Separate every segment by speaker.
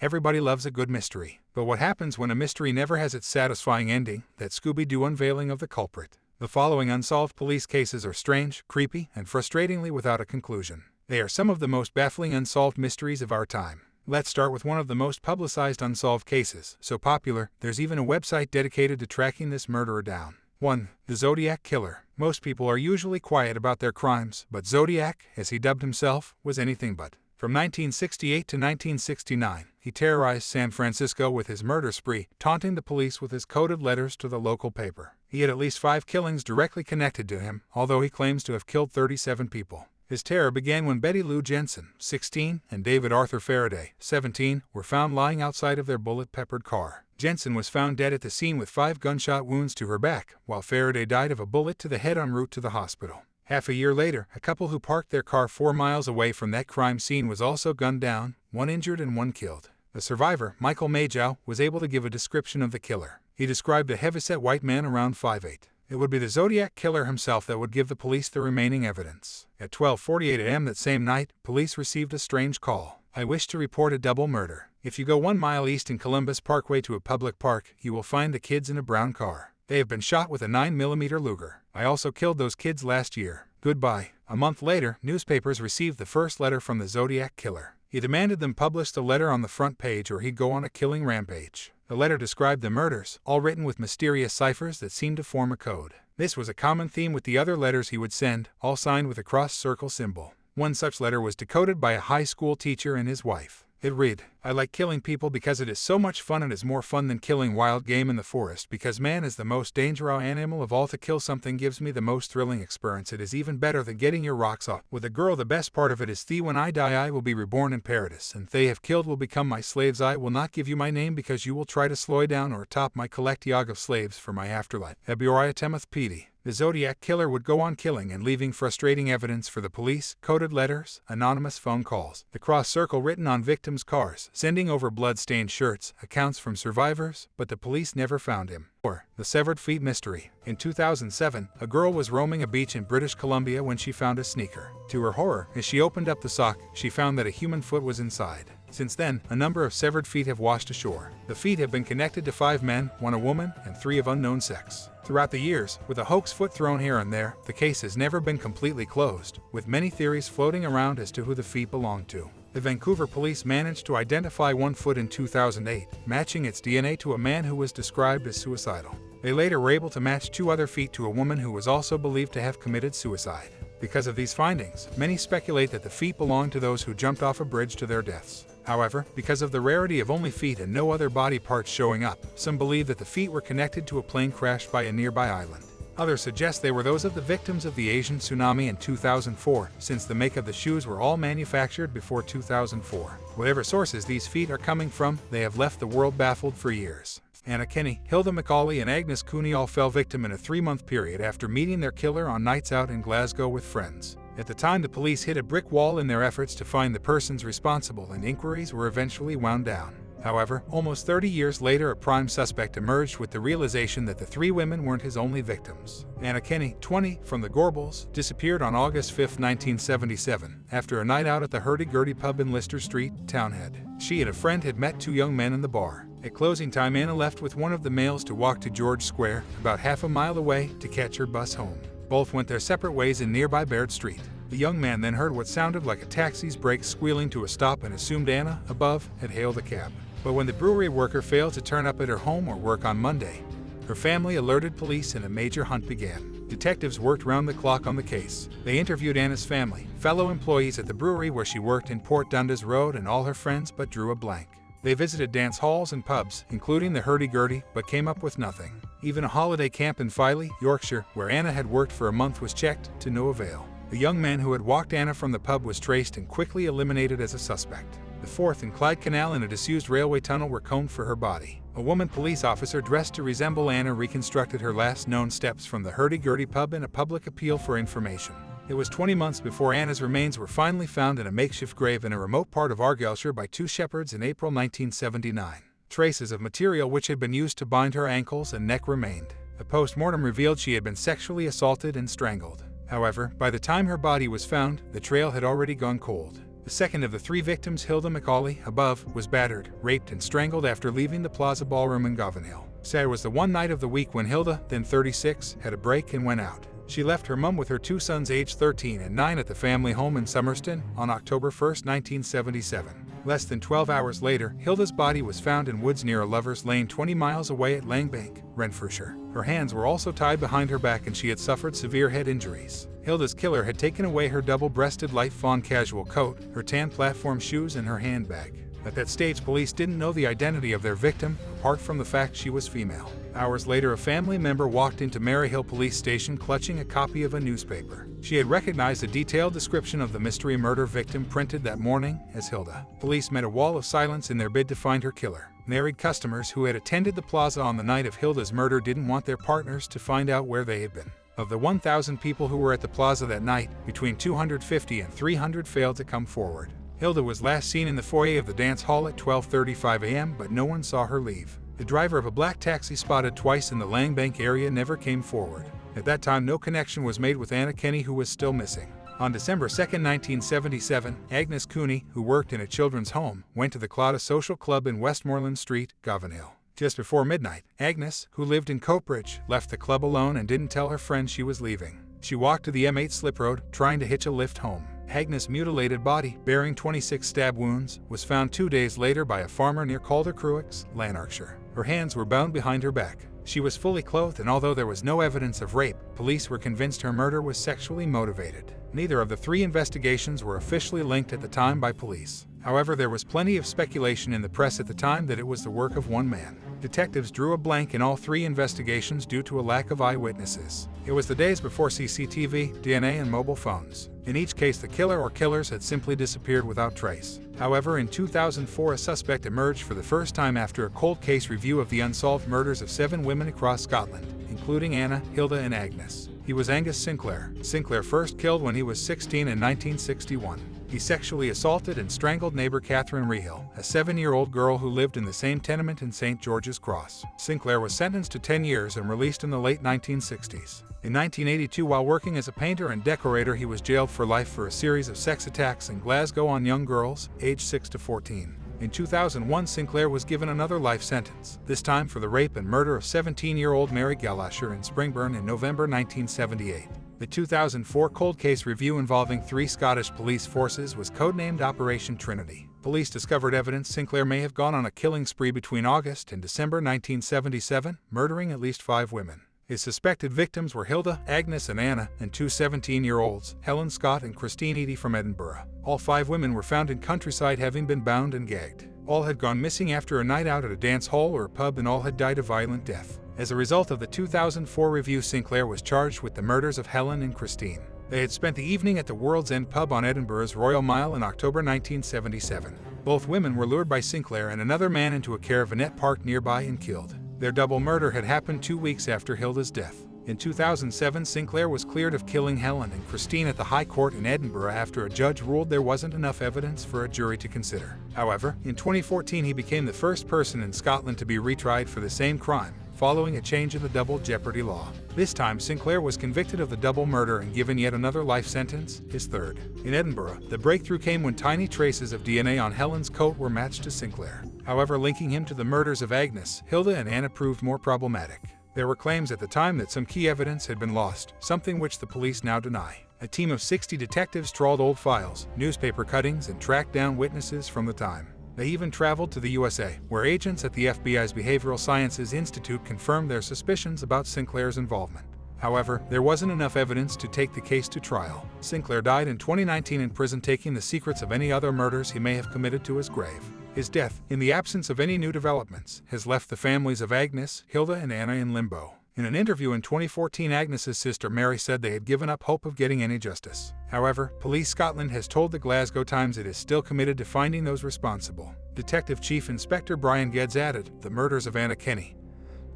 Speaker 1: Everybody loves a good mystery. But what happens when a mystery never has its satisfying ending, that Scooby-Doo unveiling of the culprit? The following unsolved police cases are strange, creepy, and frustratingly without a conclusion. They are some of the most baffling unsolved mysteries of our time. Let's start with one of the most publicized unsolved cases, so popular, there's even a website dedicated to tracking this murderer down. 1. The Zodiac Killer. Most people are usually quiet about their crimes, but Zodiac, as he dubbed himself, was anything but. From 1968 to 1969, he terrorized San Francisco with his murder spree, taunting the police with his coded letters to the local paper. He had at least 5 killings directly connected to him, although he claims to have killed 37 people. His terror began when Betty Lou Jensen, 16, and David Arthur Faraday, 17, were found lying outside of their bullet-peppered car. Jensen was found dead at the scene with 5 gunshot wounds to her back, while Faraday died of a bullet to the head en route to the hospital. Half a year later, a couple who parked their car 4 miles away from that crime scene was also gunned down, 1 injured and 1 killed. The survivor, Michael Majow, was able to give a description of the killer. He described a heavyset white man around 5'8". It would be the Zodiac Killer himself that would give the police the remaining evidence. At 12:48 a.m. that same night, police received a strange call. I wish to report a double murder. If you go 1 mile east in Columbus Parkway to a public park, you will find the kids in a brown car. They have been shot with a 9mm Luger. I also killed those kids last year. Goodbye. A month later, newspapers received the first letter from the Zodiac Killer. He demanded them publish the letter on the front page or he'd go on a killing rampage. The letter described the murders, all written with mysterious ciphers that seemed to form a code. This was a common theme with the other letters he would send, all signed with a cross-circle symbol. One such letter was decoded by a high school teacher and his wife. It read, "I like killing people because it is so much fun and is more fun than killing wild game in the forest because man is the most dangerous animal of all. To kill something gives me the most thrilling experience. It is even better than getting your rocks off. With a girl the best part of it is the when I die I will be reborn in paradise and they have killed will become my slaves. I will not give you my name because you will try to slow down or top my collectiog of slaves for my afterlife. Ebioriah Temeth Pedi." The Zodiac Killer would go on killing and leaving frustrating evidence for the police, coded letters, anonymous phone calls, the cross circle written on victims' cars, sending over blood-stained shirts, accounts from survivors, but the police never found him. 4. The Severed Feet Mystery. In 2007, a girl was roaming a beach in British Columbia when she found a sneaker. To her horror, as she opened up the sock, she found that a human foot was inside. Since then, a number of severed feet have washed ashore. The feet have been connected to 5 men, 1 a woman, and 3 of unknown sex. Throughout the years, with a hoax foot thrown here and there, the case has never been completely closed, with many theories floating around as to who the feet belonged to. The Vancouver police managed to identify 1 foot in 2008, matching its DNA to a man who was described as suicidal. They later were able to match 2 other feet to a woman who was also believed to have committed suicide. Because of these findings, many speculate that the feet belonged to those who jumped off a bridge to their deaths. However, because of the rarity of only feet and no other body parts showing up, some believe that the feet were connected to a plane crashed by a nearby island. Others suggest they were those of the victims of the Asian tsunami in 2004, since the make of the shoes were all manufactured before 2004. Whatever sources these feet are coming from, they have left the world baffled for years. Anna Kinney, Hilda McCauley, and Agnes Cooney all fell victim in a 3-month period after meeting their killer on nights out in Glasgow with friends. At the time, the police hit a brick wall in their efforts to find the persons responsible, and inquiries were eventually wound down. However, almost 30 years later, a prime suspect emerged with the realization that the 3 women weren't his only victims. Anna Kinney, 20, from the Gorbals, disappeared on August 5, 1977, after a night out at the Hurdy-Gurdy pub in Lister Street, Townhead. She and a friend had met 2 young men in the bar. At closing time, Anna left with one of the males to walk to George Square, about half a mile away, to catch her bus home. Both went their separate ways in nearby Baird Street. The young man then heard what sounded like a taxi's brakes squealing to a stop and assumed Anna, above, had hailed a cab. But when the brewery worker failed to turn up at her home or work on Monday, her family alerted police and a major hunt began. Detectives worked round the clock on the case. They interviewed Anna's family, fellow employees at the brewery where she worked in Port Dundas Road, and all her friends, but drew a blank. They visited dance halls and pubs, including the Hurdy-Gurdy, but came up with nothing. Even a holiday camp in Filey, Yorkshire, where Anna had worked for a month, was checked, to no avail. The young man who had walked Anna from the pub was traced and quickly eliminated as a suspect. The Forth and Clyde Canal and a disused railway tunnel were combed for her body. A woman police officer dressed to resemble Anna reconstructed her last known steps from the Hurdy-Gurdy pub in a public appeal for information. It was 20 months before Anna's remains were finally found in a makeshift grave in a remote part of Argyllshire by 2 shepherds in April 1979. Traces of material which had been used to bind her ankles and neck remained. A post-mortem revealed she had been sexually assaulted and strangled. However, by the time her body was found, the trail had already gone cold. The second of the three victims, Hilda McCauley, above, was battered, raped, and strangled after leaving the Plaza Ballroom in Govanhill. Saturday was the one night of the week when Hilda, then 36, had a break and went out. She left her mum with her two sons aged 13 and 9 at the family home in Somerston on October 1, 1977. Less than 12 hours later, Hilda's body was found in woods near a lover's lane 20 miles away at Langbank, Renfrewshire. Her hands were also tied behind her back and she had suffered severe head injuries. Hilda's killer had taken away her double-breasted light fawn casual coat, her tan platform shoes, and her handbag. At that stage, police didn't know the identity of their victim, apart from the fact she was female. Hours later, a family member walked into Maryhill Police Station clutching a copy of a newspaper. She had recognized a detailed description of the mystery murder victim printed that morning as Hilda. Police met a wall of silence in their bid to find her killer. Married customers who had attended the plaza on the night of Hilda's murder didn't want their partners to find out where they had been. Of the 1,000 people who were at the plaza that night, between 250 and 300 failed to come forward. Hilda was last seen in the foyer of the dance hall at 12:35 a.m., but no one saw her leave. The driver of a black taxi spotted twice in the Langbank area never came forward. At that time, no connection was made with Anna Kenny, who was still missing. On December 2, 1977, Agnes Cooney, who worked in a children's home, went to the Clauda Social Club in Westmoreland Street, Govanhill. Just before midnight, Agnes, who lived in Coatbridge, left the club alone and didn't tell her friend she was leaving. She walked to the M8 slip road, trying to hitch a lift home. Agnes' mutilated body, bearing 26 stab wounds, was found 2 days later by a farmer near Caldercruix, Lanarkshire. Her hands were bound behind her back. She was fully clothed, and although there was no evidence of rape, police were convinced her murder was sexually motivated. Neither of the three investigations were officially linked at the time by police. However, there was plenty of speculation in the press at the time that it was the work of one man. Detectives drew a blank in all three investigations due to a lack of eyewitnesses. It was the days before CCTV, DNA, and mobile phones. In each case, the killer or killers had simply disappeared without trace. However, in 2004, a suspect emerged for the first time after a cold case review of the unsolved murders of 7 women across Scotland, including Anna, Hilda, and Agnes. He was Angus Sinclair. Sinclair first killed when he was 16 in 1961. He sexually assaulted and strangled neighbor Catherine Rehill, a 7-year-old girl who lived in the same tenement in St. George's Cross. Sinclair was sentenced to 10 years and released in the late 1960s. In 1982, while working as a painter and decorator, he was jailed for life for a series of sex attacks in Glasgow on young girls, aged 6 to 14. In 2001, Sinclair was given another life sentence, this time for the rape and murder of 17-year-old Mary Galasher in Springburn in November 1978. The 2004 cold case review involving 3 Scottish police forces was codenamed Operation Trinity. Police discovered evidence Sinclair may have gone on a killing spree between August and December 1977, murdering at least 5 women. His suspected victims were Hilda, Agnes, and Anna, and 2 17-year-olds, Helen Scott and Christine Eady from Edinburgh. All 5 women were found in countryside, having been bound and gagged. All had gone missing after a night out at a dance hall or a pub, and all had died a violent death. As a result of the 2004 review, Sinclair was charged with the murders of Helen and Christine. They had spent the evening at the World's End pub on Edinburgh's Royal Mile in October 1977. Both women were lured by Sinclair and another man into a caravanette parked nearby and killed. Their double murder had happened 2 weeks after Hilda's death. In 2007, Sinclair was cleared of killing Helen and Christine at the High Court in Edinburgh after a judge ruled there wasn't enough evidence for a jury to consider. However, in 2014, he became the first person in Scotland to be retried for the same crime, following a change in the double jeopardy law. This time, Sinclair was convicted of the double murder and given yet another life sentence, his third. In Edinburgh, the breakthrough came when tiny traces of DNA on Helen's coat were matched to Sinclair. However, linking him to the murders of Agnes, Hilda, and Anna proved more problematic. There were claims at the time that some key evidence had been lost, something which the police now deny. A team of 60 detectives trawled old files, newspaper cuttings, and tracked down witnesses from the time. They even traveled to the USA, where agents at the FBI's Behavioral Sciences Institute confirmed their suspicions about Sinclair's involvement. However, there wasn't enough evidence to take the case to trial. Sinclair died in 2019 in prison, taking the secrets of any other murders he may have committed to his grave. His death, in the absence of any new developments, has left the families of Agnes, Hilda, and Anna in limbo. In an interview in 2014, Agnes's sister Mary said they had given up hope of getting any justice. However, Police Scotland has told the Glasgow Times it is still committed to finding those responsible. Detective Chief Inspector Brian Geddes added, the murders of Anna Kenny,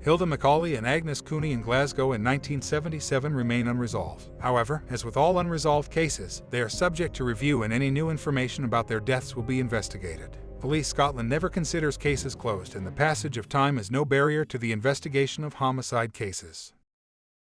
Speaker 1: Hilda McCauley, and Agnes Cooney in Glasgow in 1977 remain unresolved. However, as with all unresolved cases, they are subject to review, and any new information about their deaths will be investigated. Police Scotland never considers cases closed, and the passage of time is no barrier to the investigation of homicide cases.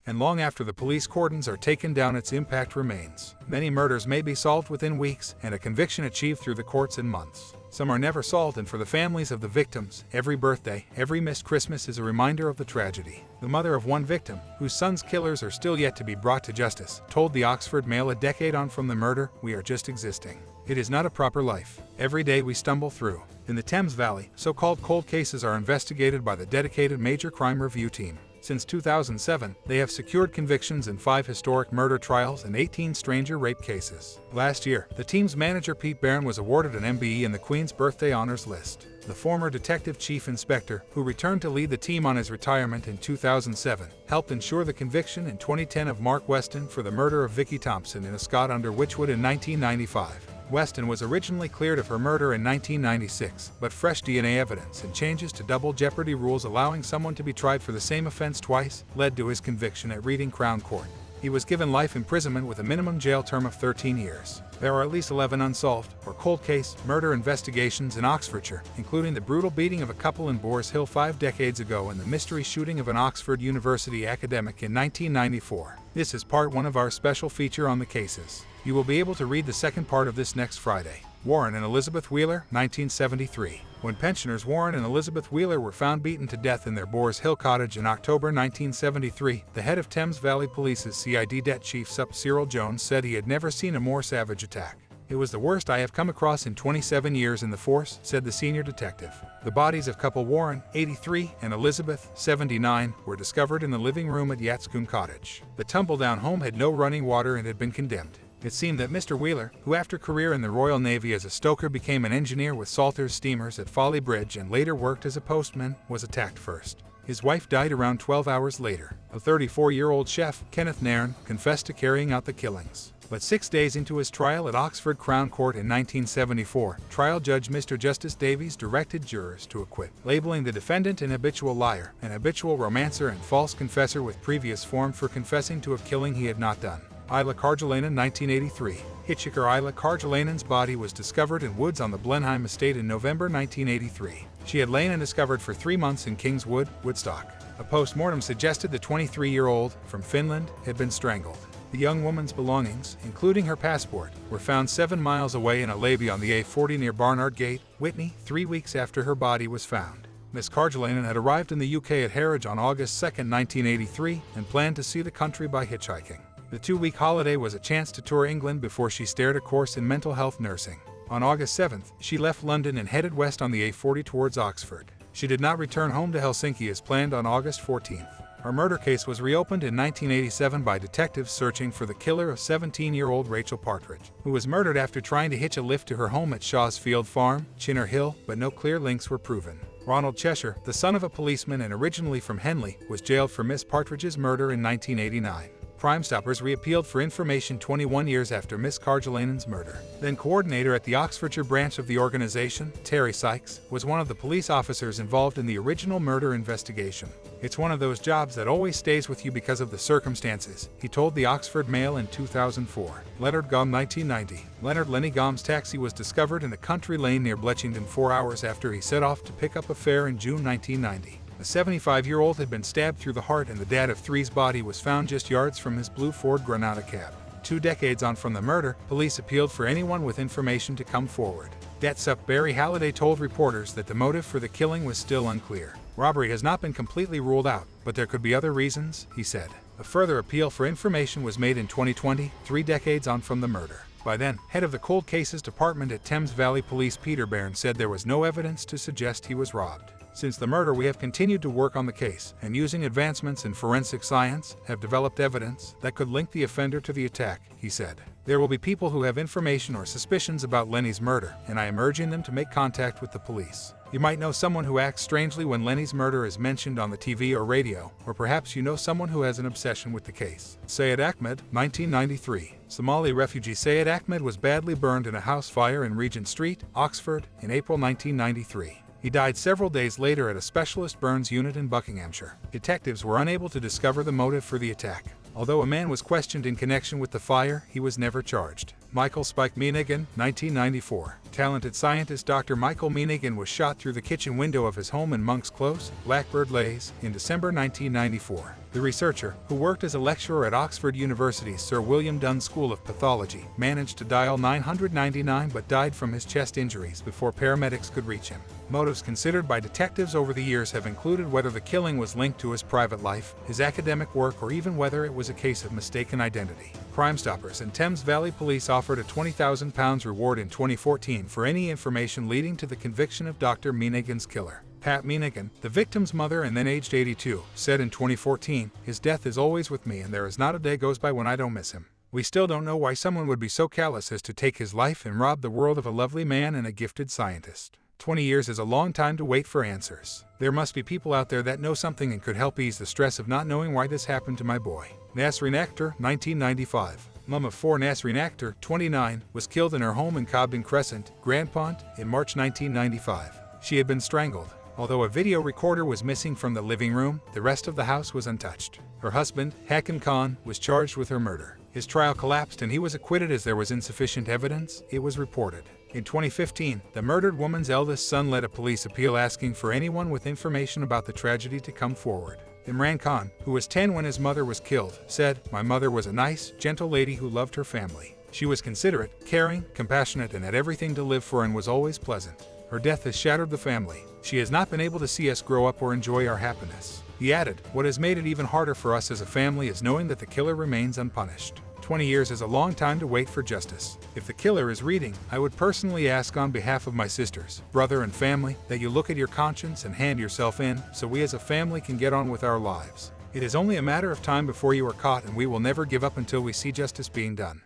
Speaker 1: and long after the police cordons are taken down, its impact remains. Many murders may be solved within weeks, and a conviction achieved through the courts in months. Some are never solved, and for the families of the victims, every birthday, every missed Christmas is a reminder of the tragedy. The mother of one victim, whose son's killers are still yet to be brought to justice, told the Oxford Mail a decade on from the murder, "We are just existing. It is not a proper life. Every day we stumble through." In the Thames Valley, so-called cold cases are investigated by the dedicated Major Crime Review team. Since 2007, they have secured convictions in 5 historic murder trials and 18 stranger rape cases. Last year, the team's manager Pete Barron was awarded an MBE in the Queen's Birthday Honors List. The former detective chief inspector, who returned to lead the team on his retirement in 2007, helped ensure the conviction in 2010 of Mark Weston for the murder of Vicky Thompson in a Scott under Wychwood in 1995. Weston was originally cleared of her murder in 1996, but fresh DNA evidence and changes to double jeopardy rules allowing someone to be tried for the same offense twice led to his conviction at Reading Crown Court. He was given life imprisonment with a minimum jail term of 13 years. There are at least 11 unsolved, or cold case, murder investigations in Oxfordshire, including the brutal beating of a couple in Boars Hill 5 decades ago and the mystery shooting of an Oxford University academic in 1994. This is part 1 of our special feature on the cases. You will be able to read the second part of this next Friday. Warren and Elizabeth Wheeler, 1973. When pensioners Warren and Elizabeth Wheeler were found beaten to death in their Boars Hill cottage in October 1973, the head of Thames Valley Police's CID Det Chief Sup Cyril Jones said he had never seen a more savage attack. "It was the worst I have come across in 27 years in the force," said the senior detective. The bodies of couple Warren, 83, and Elizabeth, 79, were discovered in the living room at Yatscoombe Cottage. The tumble-down home had no running water and had been condemned. It seemed that Mr. Wheeler, who after a career in the Royal Navy as a stoker became an engineer with Salter's steamers at Folly Bridge and later worked as a postman, was attacked first. His wife died around 12 hours later. A 34-year-old chef, Kenneth Nairn, confessed to carrying out the killings. But 6 days into his trial at Oxford Crown Court in 1974, trial judge Mr. Justice Davies directed jurors to acquit, labeling the defendant an habitual liar, an habitual romancer and false confessor with previous form for confessing to a killing he had not done. Isla Cargelainen, 1983. Hitchhiker Isla Cargelainen's body was discovered in woods on the Blenheim estate in November 1983. She had lain undiscovered for 3 months in Kingswood, Woodstock. A post-mortem suggested the 23-year-old, from Finland, had been strangled. The young woman's belongings, including her passport, were found 7 miles away in a levee on the A40 near Barnard Gate, Whitney, 3 weeks after her body was found. Miss Cargelainen had arrived in the UK at Harwich on August 2, 1983, and planned to see the country by hitchhiking. The 2-week holiday was a chance to tour England before she started a course in mental health nursing. On August 7th, she left London and headed west on the A40 towards Oxford. She did not return home to Helsinki as planned on August 14th. Her murder case was reopened in 1987 by detectives searching for the killer of 17-year-old Rachel Partridge, who was murdered after trying to hitch a lift to her home at Shaw's Field Farm, Chinner Hill, but no clear links were proven. Ronald Cheshire, the son of a policeman and originally from Henley, was jailed for Miss Partridge's murder in 1989. Crime Stoppers reappealed for information 21 years after Miss Cargelainen's murder. Then coordinator at the Oxfordshire branch of the organization, Terry Sykes, was one of the police officers involved in the original murder investigation. "It's one of those jobs that always stays with you because of the circumstances," he told the Oxford Mail in 2004. Leonard Gom, 1990. Leonard Lenny Gom's taxi was discovered in a country lane near Bletchington 4 hours after he set off to pick up a fare in June 1990. A 75-year-old had been stabbed through the heart and the dad of 3's body was found just yards from his blue Ford Granada cab. 2 decades on from the murder, police appealed for anyone with information to come forward. DETSUP Barry Halliday told reporters that the motive for the killing was still unclear. "Robbery has not been completely ruled out, but there could be other reasons," he said. A further appeal for information was made in 2020, 3 decades on from the murder. By then, head of the Cold Cases Department at Thames Valley Police Peter Bairn said there was no evidence to suggest he was robbed. "Since the murder, we have continued to work on the case, and using advancements in forensic science, have developed evidence that could link the offender to the attack," he said. "There will be people who have information or suspicions about Lenny's murder, and I am urging them to make contact with the police. You might know someone who acts strangely when Lenny's murder is mentioned on the TV or radio, or perhaps you know someone who has an obsession with the case." Sayed Ahmed, 1993. Somali refugee Sayed Ahmed was badly burned in a house fire in Regent Street, Oxford, in April 1993. He died several days later at a specialist burns unit in Buckinghamshire. Detectives were unable to discover the motive for the attack. Although a man was questioned in connection with the fire, he was never charged. Michael Spike Meanigan, 1994. Talented scientist Dr. Michael Meanigan was shot through the kitchen window of his home in Monk's Close, Blackbird Lays, in December 1994. The researcher, who worked as a lecturer at Oxford University's Sir William Dunn School of Pathology, managed to dial 999 but died from his chest injuries before paramedics could reach him. Motives considered by detectives over the years have included whether the killing was linked to his private life, his academic work, or even whether it was a case of mistaken identity. Crime Stoppers and Thames Valley Police offered a £20,000 reward in 2014 for any information leading to the conviction of Dr. Meanigan's killer. Pat Meanigan, the victim's mother and then aged 82, said in 2014, "His death is always with me and there is not a day goes by when I don't miss him." We still don't know why someone would be so callous as to take his life and rob the world of a lovely man and a gifted scientist. 20 years is a long time to wait for answers. There must be people out there that know something and could help ease the stress of not knowing why this happened to my boy. Nasreen Akhtar, 1995. Mum of 4 Nasreen Akhtar, 29, was killed in her home in Cobden Crescent, Grandpont, in March 1995. She had been strangled. Although a video recorder was missing from the living room, the rest of the house was untouched. Her husband, Hakim Khan, was charged with her murder. His trial collapsed and he was acquitted as there was insufficient evidence, it was reported. In 2015, the murdered woman's eldest son led a police appeal asking for anyone with information about the tragedy to come forward. Imran Khan, who was 10 when his mother was killed, said, "My mother was a nice, gentle lady who loved her family. She was considerate, caring, compassionate, and had everything to live for and was always pleasant. Her death has shattered the family. She has not been able to see us grow up or enjoy our happiness." He added, "What has made it even harder for us as a family is knowing that the killer remains unpunished." 20 years is a long time to wait for justice. If the killer is reading, I would personally ask on behalf of my sisters, brother, and family that you look at your conscience and hand yourself in so we as a family can get on with our lives. It is only a matter of time before you are caught and we will never give up until we see justice being done.